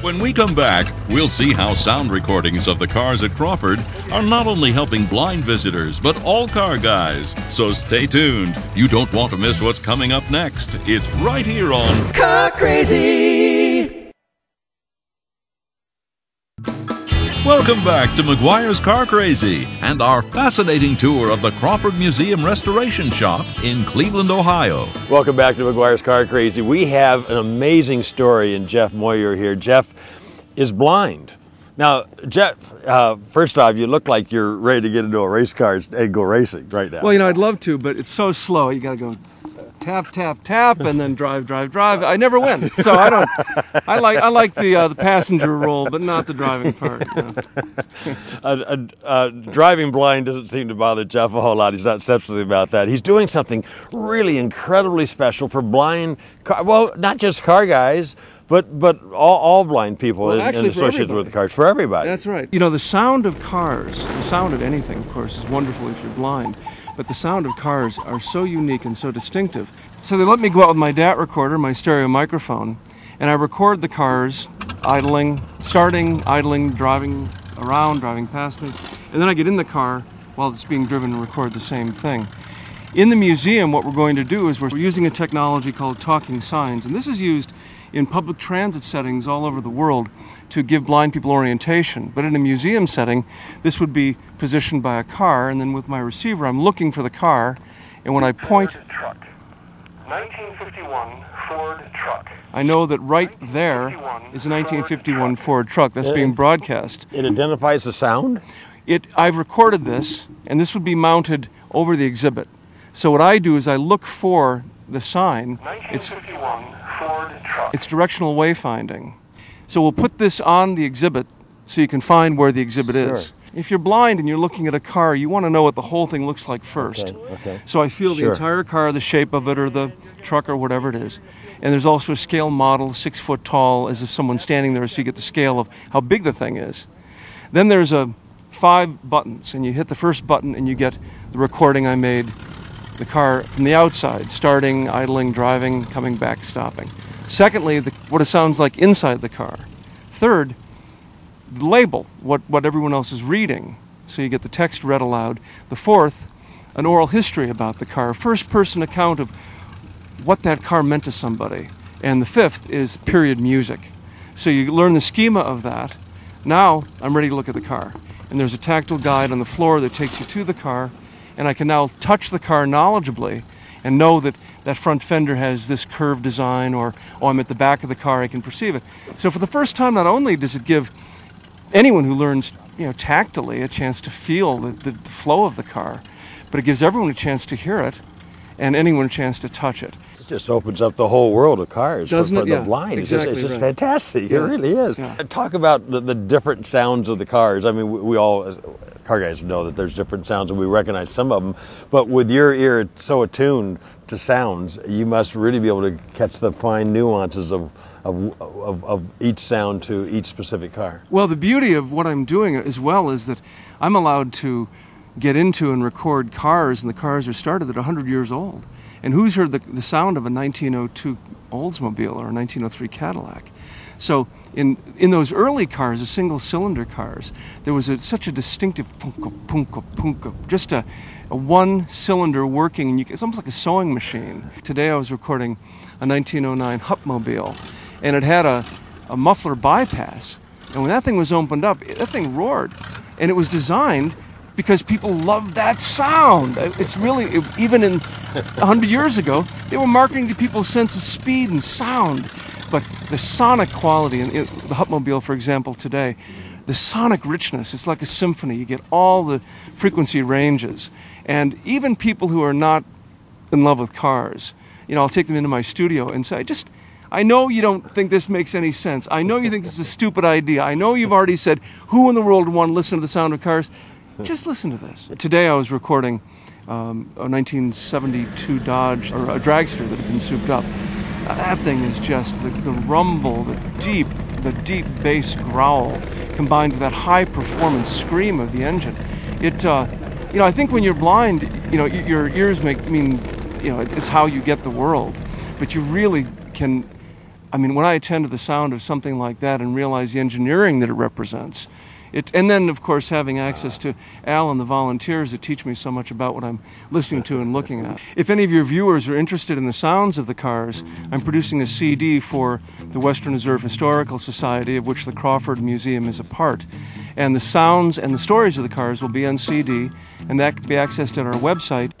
When we come back, we'll see how sound recordings of the cars at Crawford are not only helping blind visitors, but all car guys. So stay tuned. You don't want to miss what's coming up next. It's right here on Car Crazy! Welcome back to Meguiar's Car Crazy and our fascinating tour of the Crawford Museum Restoration Shop in Cleveland, Ohio. Welcome back to Meguiar's Car Crazy. We have an amazing story in Jeff Moyer here. Jeff is blind. Now, Jeff, first off, you look like you're ready to get into a race car and go racing right now. Well, you know, I'd love to, but it's so slow. You got to go tap, tap, tap, and then drive, drive, drive. I never win, so I don't. I like the passenger role, but not the driving part. Driving blind doesn't seem to bother Jeff a whole lot. He's not sensitive about that. He's doing something really incredibly special for blind, well, not just car guys, but all blind people, well, and associated with the cars, for everybody. That's right. You know, the sound of cars, the sound of anything, of course, is wonderful if you're blind. But the sound of cars are so unique and so distinctive. So they let me go out with my DAT recorder, my stereo microphone, and I record the cars idling, starting, idling, driving around, driving past me, and then I get in the car while it's being driven and record the same thing. In the museum, what we're going to do is we're using a technology called talking signs, and this is used in public transit settings all over the world to give blind people orientation. But in a museum setting, this would be positioned by a car, and then with my receiver, I'm looking for the car, and when I point... Ford truck. 1951 Ford truck. I know that right there is a 1951 Ford truck that's being broadcast. It identifies the sound? I've recorded this, and this would be mounted over the exhibit. So what I do is I look for the sign. 1951 Ford truck. It's directional wayfinding. So we'll put this on the exhibit so you can find where the exhibit is. If you're blind and you're looking at a car, you want to know what the whole thing looks like first. Okay. So I feel the entire car, the shape of it, or the truck, or whatever it is. And there's also a scale model, 6 foot tall, as if someone's standing there, so you get the scale of how big the thing is. Then there's 5 buttons, and you hit the first button and you get the recording I made, the car from the outside, starting, idling, driving, coming back, stopping. Secondly, what it sounds like inside the car. Third, the label, what everyone else is reading, so you get the text read aloud. The fourth, an oral history about the car, a first-person account of what that car meant to somebody. And the fifth is period music. So you learn the schema of that. Now I'm ready to look at the car. And there's a tactile guide on the floor that takes you to the car, and I can now touch the car knowledgeably and know that that front fender has this curved design, or, oh, I'm at the back of the car, I can perceive it. So for the first time, not only does it give anyone who learns, you know, tactily a chance to feel the flow of the car, but it gives everyone a chance to hear it, and anyone a chance to touch it. It just opens up the whole world of cars for the blind. Exactly, it's just fantastic. It really is. Yeah. Talk about the different sounds of the cars. I mean, we all, car guys, know that there's different sounds, and we recognize some of them. But with your ear so attuned to sounds, you must really be able to catch the fine nuances of each sound to each specific car. Well, the beauty of what I'm doing as well is that I'm allowed to get into and record cars, and the cars are started at 100 years old. And who's heard the sound of a 1902 Oldsmobile or a 1903 Cadillac? So in those early cars, the single-cylinder cars, there was such a distinctive punka, punka, punka, just a one-cylinder working, and it's almost like a sewing machine. Today I was recording a 1909 Hupmobile, and it had a muffler bypass. And when that thing was opened up, that thing roared. And it was designed because people loved that sound. It's really, even in 100 years ago, they were marketing to people's sense of speed and sound. But the sonic quality, and the Hupmobile, for example, today, the sonic richness, it's like a symphony. You get all the frequency ranges. And even people who are not in love with cars, you know, I'll take them into my studio and say, I know you don't think this makes any sense. I know you think this is a stupid idea. I know you've already said, who in the world would want to listen to the sound of cars? Just listen to this. Today I was recording a 1972 Dodge, or a dragster that had been souped up. That thing is just the rumble, the deep bass growl, combined with that high performance scream of the engine. You know, I think when you're blind, you know, your ears mean, you know, it's how you get the world. But you really can I mean, when I attend to the sound of something like that and realize the engineering that it represents, and then, of course, having access to Al and the volunteers that teach me so much about what I'm listening to and looking at. If any of your viewers are interested in the sounds of the cars, I'm producing a CD for the Western Reserve Historical Society, of which the Crawford Museum is a part. And the sounds and the stories of the cars will be on CD, and that can be accessed at our website.